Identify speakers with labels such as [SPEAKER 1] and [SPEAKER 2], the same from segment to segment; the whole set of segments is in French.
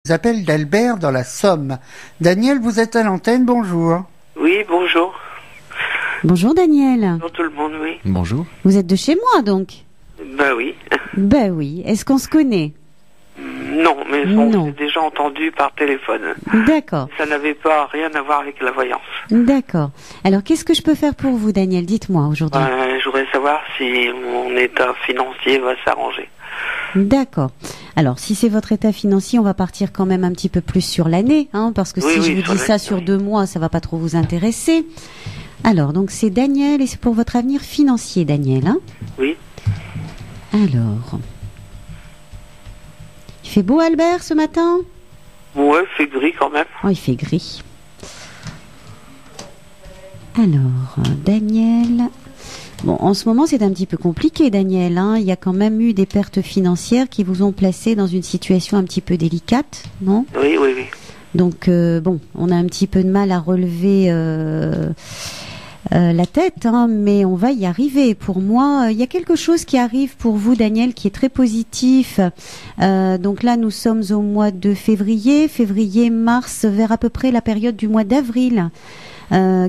[SPEAKER 1] J'appelle d'Albert dans la Somme. Daniel, vous êtes à l'antenne, bonjour.
[SPEAKER 2] Oui, bonjour.
[SPEAKER 3] Bonjour Daniel.
[SPEAKER 2] Bonjour tout le monde, oui.
[SPEAKER 4] Bonjour.
[SPEAKER 3] Vous êtes de chez moi donc?
[SPEAKER 2] Bah oui.
[SPEAKER 3] Bah oui. Est-ce qu'on se connaît?
[SPEAKER 2] Non, mais on
[SPEAKER 3] Non.
[SPEAKER 2] s'est déjà entendu par téléphone.
[SPEAKER 3] D'accord.
[SPEAKER 2] Ça n'avait pas rien à voir avec la voyance.
[SPEAKER 3] D'accord. Alors qu'est-ce que je peux faire pour vous Daniel? Dites-moi aujourd'hui.
[SPEAKER 2] Je voudrais savoir si mon état financier va s'arranger.
[SPEAKER 3] D'accord. Alors, si c'est votre état financier, on va partir quand même un petit peu plus sur l'année, hein, parce que
[SPEAKER 2] Oui,
[SPEAKER 3] si
[SPEAKER 2] oui,
[SPEAKER 3] je vous
[SPEAKER 2] sur
[SPEAKER 3] dis ça
[SPEAKER 2] l'année,
[SPEAKER 3] sur
[SPEAKER 2] oui.
[SPEAKER 3] 2 mois, ça va pas trop vous intéresser. Alors, donc c'est Daniel et c'est pour votre avenir financier, Daniel. Hein.
[SPEAKER 2] Oui.
[SPEAKER 3] Alors, il fait beau, Albert, ce matin?
[SPEAKER 2] Ouais, fait gris quand même.
[SPEAKER 3] Oh, il fait gris. Alors, Daniel. Bon, en ce moment, c'est un petit peu compliqué, Daniel. Hein. Il y a quand même eu des pertes financières qui vous ont placé dans une situation un petit peu délicate, non?
[SPEAKER 2] Oui, oui, oui.
[SPEAKER 3] Donc, bon, on a un petit peu de mal à relever la tête, hein, mais on va y arriver. Pour moi, il y a quelque chose qui arrive pour vous, Daniel, qui est très positif. Donc là, nous sommes au mois de février, mars, vers à peu près la période du mois d'avril.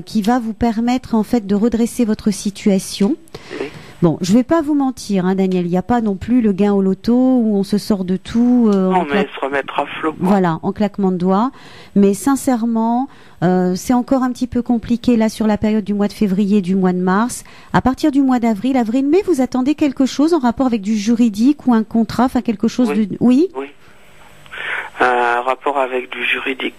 [SPEAKER 3] Qui va vous permettre en fait de redresser votre situation.
[SPEAKER 2] Oui.
[SPEAKER 3] Bon, je vais pas vous mentir, hein, Daniel, il n'y a pas non plus le gain au loto où on se sort de tout.
[SPEAKER 2] Non, mais se remettre à flot, quoi.
[SPEAKER 3] Voilà, en claquement de doigts. Mais sincèrement, c'est encore un petit peu compliqué là sur la période du mois de février, du mois de mars. À partir du mois d'avril, avril-mai, vous attendez quelque chose en rapport avec du juridique ou un contrat, enfin quelque chose
[SPEAKER 2] Oui.
[SPEAKER 3] de... Oui.
[SPEAKER 2] Oui. Un rapport avec du juridique.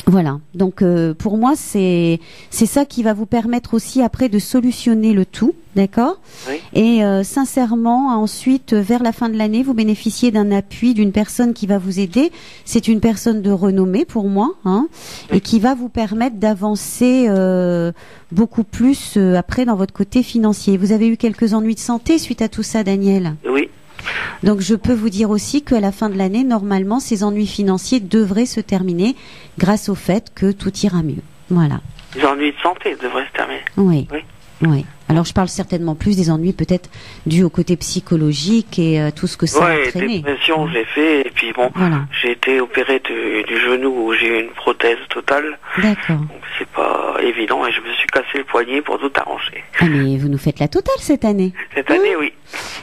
[SPEAKER 3] Voilà, donc pour moi c'est ça qui va vous permettre aussi après de solutionner le tout, d'accord?
[SPEAKER 2] Oui.
[SPEAKER 3] Et sincèrement ensuite vers la fin de l'année vous bénéficiez d'un appui d'une personne qui va vous aider. C'est une personne de renommée pour moi, hein,
[SPEAKER 2] Oui.
[SPEAKER 3] et qui va vous permettre d'avancer beaucoup plus après dans votre côté financier. Vous avez eu quelques ennuis de santé suite à tout ça, Daniel?
[SPEAKER 2] Oui.
[SPEAKER 3] Donc je peux vous dire aussi qu'à la fin de l'année, normalement, ces ennuis financiers devraient se terminer grâce au fait que tout ira mieux. Voilà.
[SPEAKER 2] Les ennuis de santé devraient se terminer.
[SPEAKER 3] Oui.
[SPEAKER 2] Oui.
[SPEAKER 3] Oui. Alors je parle certainement plus des ennuis peut-être dus au côté psychologique et tout ce que ça a
[SPEAKER 2] Ouais,
[SPEAKER 3] entraîné.
[SPEAKER 2] dépression, j'ai fait, et puis bon,
[SPEAKER 3] Voilà.
[SPEAKER 2] j'ai été opéré du genou où j'ai eu une prothèse totale.
[SPEAKER 3] D'accord.
[SPEAKER 2] Donc c'est pas évident et je me suis cassé le poignet pour tout arranger.
[SPEAKER 3] Ah mais vous nous faites la totale cette année.
[SPEAKER 2] Cette année, oui.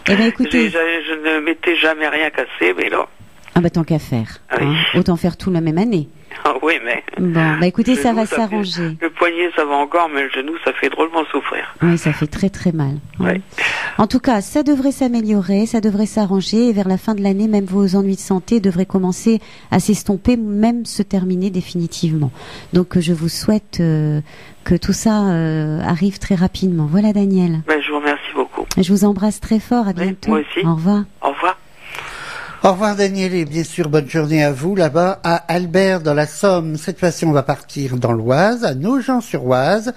[SPEAKER 3] Eh bien écoutez,
[SPEAKER 2] Je ne m'étais jamais rien cassé, mais là,
[SPEAKER 3] ah bah tant qu'à faire.
[SPEAKER 2] Ah oui.
[SPEAKER 3] Hein. Autant faire tout la même année.
[SPEAKER 2] oui, mais...
[SPEAKER 3] Bon, bah écoutez,
[SPEAKER 2] le
[SPEAKER 3] ça
[SPEAKER 2] genou,
[SPEAKER 3] va
[SPEAKER 2] fait-
[SPEAKER 3] s'arranger.
[SPEAKER 2] Le poignet, ça va encore, mais le genou, ça fait drôlement souffrir.
[SPEAKER 3] Oui, ça fait très très mal. hein.
[SPEAKER 2] Ouais.
[SPEAKER 3] En tout cas, ça devrait s'améliorer, ça devrait s'arranger et vers la fin de l'année, même vos ennuis de santé devraient commencer à s'estomper, même se terminer définitivement. Donc je vous souhaite que tout ça arrive très rapidement. Voilà Daniel.
[SPEAKER 2] Ben, je vous remercie beaucoup.
[SPEAKER 3] Je vous embrasse très fort, à bientôt.
[SPEAKER 2] moi aussi.
[SPEAKER 3] Au revoir.
[SPEAKER 2] Au revoir.
[SPEAKER 1] Au revoir Daniel et bien sûr bonne journée à vous là-bas à Albert dans la Somme. Cette fois-ci on va partir dans l'Oise, à Nogent-sur-Oise.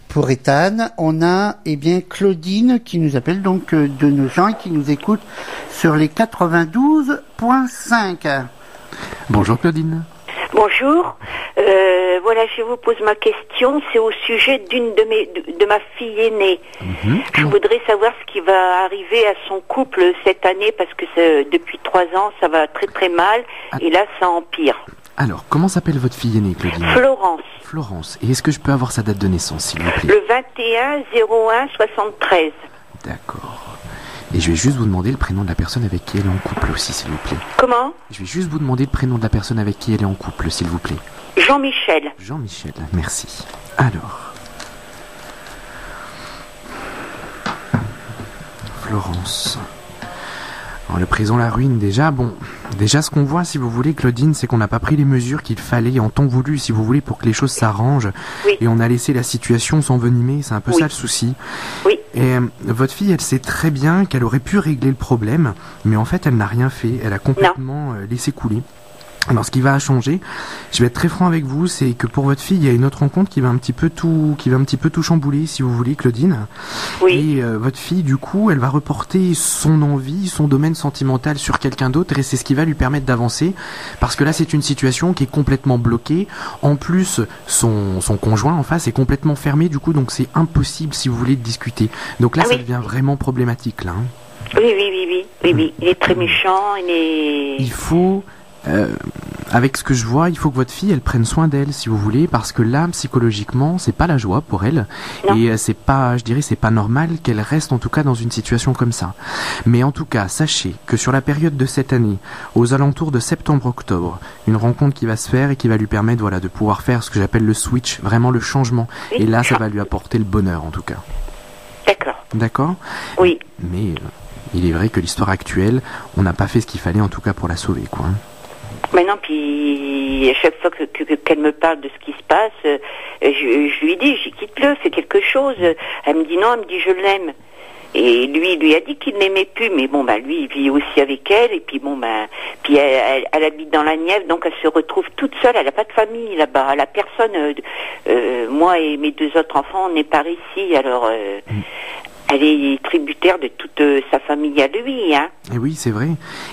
[SPEAKER 1] Pour Ethan, on a Claudine qui nous appelle donc de Nogent et qui nous écoute sur les 92.5.
[SPEAKER 4] Bonjour Claudine.
[SPEAKER 5] Bonjour. Voilà, je vous pose ma question. C'est au sujet de ma fille aînée. Je voudrais savoir ce qui va arriver à son couple cette année parce que depuis 3 ans, ça va très très mal et là, ça empire.
[SPEAKER 4] Alors, comment s'appelle votre fille aînée, Claudine?
[SPEAKER 5] Florence,
[SPEAKER 4] Florence. Et est-ce que je peux avoir sa date de naissance, s'il vous plaît?
[SPEAKER 5] le 21-01-73.
[SPEAKER 4] D'accord. Et je vais juste vous demander le prénom de la personne avec qui elle est en couple aussi, s'il vous plaît.
[SPEAKER 5] Comment?
[SPEAKER 4] Je vais juste vous demander le prénom de la personne avec qui elle est en couple, s'il vous plaît.
[SPEAKER 5] Jean-Michel.
[SPEAKER 4] Jean-Michel, merci. Alors. Florence. Alors, le présent la ruine déjà. Bon, déjà ce qu'on voit, si vous voulez, Claudine, c'est qu'on n'a pas pris les mesures qu'il fallait en temps voulu, si vous voulez, pour que les choses s'arrangent.
[SPEAKER 5] Oui.
[SPEAKER 4] Et on a laissé la situation s'envenimer, c'est un peu
[SPEAKER 5] Oui.
[SPEAKER 4] ça le souci.
[SPEAKER 5] Oui.
[SPEAKER 4] Et votre fille, elle sait très bien qu'elle aurait pu régler le problème, mais en fait, elle n'a rien fait. Elle a complètement laissé couler. Alors, ce qui va changer, je vais être très franc avec vous, c'est que pour votre fille, il y a une autre rencontre qui va un petit peu tout chambouler, si vous voulez, Claudine.
[SPEAKER 5] Oui.
[SPEAKER 4] Et votre fille, du coup, elle va reporter son envie, son domaine sentimental sur quelqu'un d'autre, et c'est ce qui va lui permettre d'avancer, parce que là, c'est une situation qui est complètement bloquée. En plus, son conjoint en face est complètement fermé, du coup, donc c'est impossible, si vous voulez, de discuter. Donc là, ça devient vraiment problématique, là. Hein.
[SPEAKER 5] Oui. Il est très méchant, il est...
[SPEAKER 4] Il faut Avec ce que je vois, il faut que votre fille, elle prenne soin d'elle, si vous voulez, parce que là, psychologiquement, c'est pas la joie pour elle.
[SPEAKER 5] Non.
[SPEAKER 4] Et c'est pas, je dirais, c'est pas normal qu'elle reste en tout cas dans une situation comme ça. Mais en tout cas, sachez que sur la période de cette année, aux alentours de septembre-octobre, une rencontre qui va se faire et qui va lui permettre, voilà, de pouvoir faire ce que j'appelle le switch, vraiment le changement.
[SPEAKER 5] Oui.
[SPEAKER 4] Et là, ça va lui apporter le bonheur, en tout cas.
[SPEAKER 5] D'accord.
[SPEAKER 4] D'accord?
[SPEAKER 5] Oui.
[SPEAKER 4] Mais il est vrai que l'histoire actuelle, on n'a pas fait ce qu'il fallait, en tout cas, pour la sauver, quoi.
[SPEAKER 5] Maintenant, puis à chaque fois qu'elle me parle de ce qui se passe, je lui dis, quitte-le, fais quelque chose. Elle me dit non, elle me dit je l'aime. Et lui, il lui a dit qu'il n'aimait plus, mais bon, bah lui, il vit aussi avec elle, et puis bon, bah, puis elle habite dans la Nièvre, donc elle se retrouve toute seule, elle n'a pas de famille là-bas, elle a personne. Moi et mes 2 autres enfants, on n'est pas ici, alors elle est tributaire de toute sa famille à lui, hein.
[SPEAKER 4] Et oui, c'est vrai.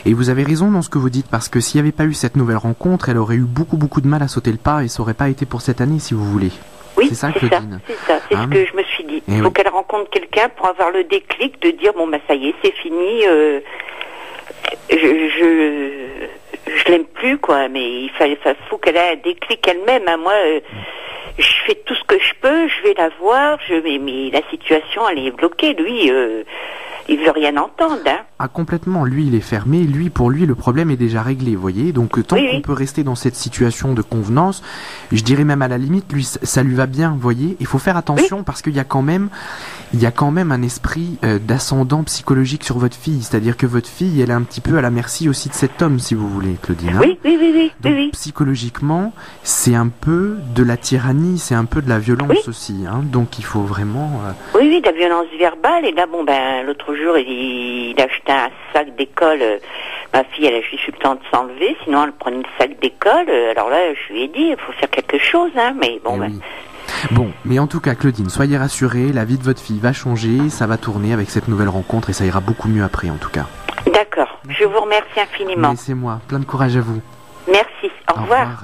[SPEAKER 4] Et vous avez raison dans ce que vous dites, parce que s'il n'y avait pas eu cette nouvelle rencontre, elle aurait eu beaucoup de mal à sauter le pas, et ça aurait pas été pour cette année, si vous voulez.
[SPEAKER 5] Oui,
[SPEAKER 4] c'est ça,
[SPEAKER 5] c'est
[SPEAKER 4] Claudine.
[SPEAKER 5] c'est ce que je me suis dit. Il faut
[SPEAKER 4] oui.
[SPEAKER 5] qu'elle rencontre quelqu'un pour avoir le déclic de dire bon bah ça y est, c'est fini. Je l'aime plus quoi, mais il faut qu'elle ait un déclic elle-même. Hein. Moi, je fais tout ce que je peux, je vais la voir, mais la situation elle est bloquée. Lui, il veut rien entendre. Hein.
[SPEAKER 4] Ah, complètement. Lui, il est fermé. Pour lui, le problème est déjà réglé, vous voyez. Donc, tant qu'on peut rester dans cette situation de convenance, je dirais même à la limite, lui, ça lui va bien, vous voyez. Il faut faire attention parce qu'il y a quand même un esprit d'ascendant psychologique sur votre fille. C'est-à-dire que votre fille, elle est un petit peu à la merci aussi de cet homme, si vous voulez, Claudine. Hein.
[SPEAKER 5] Oui.
[SPEAKER 4] Donc, psychologiquement, c'est un peu de la tyrannie, c'est un peu de la violence aussi. Hein. Donc, il faut vraiment...
[SPEAKER 5] Oui, de la violence verbale. Et là, bon, ben, l'autre jour, il a acheté un sac d'école. Ma fille, elle a juste eu le temps de s'enlever, sinon elle prenait le sac d'école. Alors là, je lui ai dit, il faut faire quelque chose, hein. Mais bon,
[SPEAKER 4] oui. Bon, mais en tout cas, Claudine, soyez rassurée, la vie de votre fille va changer, ça va tourner avec cette nouvelle rencontre et ça ira beaucoup mieux après, en tout cas.
[SPEAKER 5] D'accord. Je vous remercie infiniment.
[SPEAKER 4] Mais c'est moi. Plein de courage à vous.
[SPEAKER 5] Merci. Au revoir.
[SPEAKER 4] Au revoir.